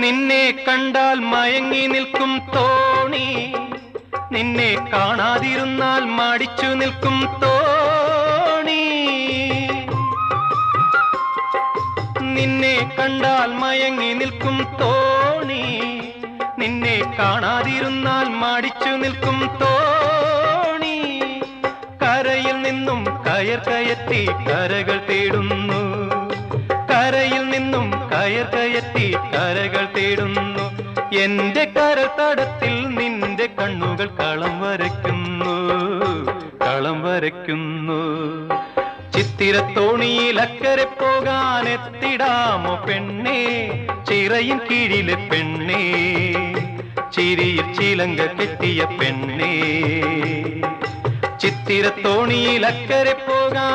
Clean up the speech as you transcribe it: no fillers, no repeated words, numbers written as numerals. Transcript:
നിന്നെ കണ്ടാൽ മയങ്ങി നിൽക്കും തോണി, നിന്നെ കാണാതിരുന്നാൽ മടിച്ചു നിൽക്കും തോണി. നിന്നെ കണ്ടാൽ മയങ്ങി നിൽക്കും തോണി, നിന്നെ കാണാതിരുന്നാൽ മടിച്ചു നിൽക്കും തോണി. കരയിൽ നിന്നും കയർ കയറ്റി കരകൾ തേടുന്നു, കരയിൽ നിന്നും കയർ കയറ്റി കരകൾ തേടുന്നു. എന്റെ കരൾ തടത്തിൽ നിന്റെ കണ്ണുകൾ കളം വരയ്ക്കുന്നു, കളം വരയ്ക്കുന്നു. ചിത്തിരത്തോണിയിൽ അക്കരെ പോകാൻ എത്തിടാമോ പെണ്ണേ, ചിറയിൻ കീഴിലെ പെണ്ണേ, ചിരിയിൽ ചിലങ്ക കെട്ടിയ പെണ്ണേ. ചിത്തിരത്തോണിയിൽ അക്കരെ പോകാൻ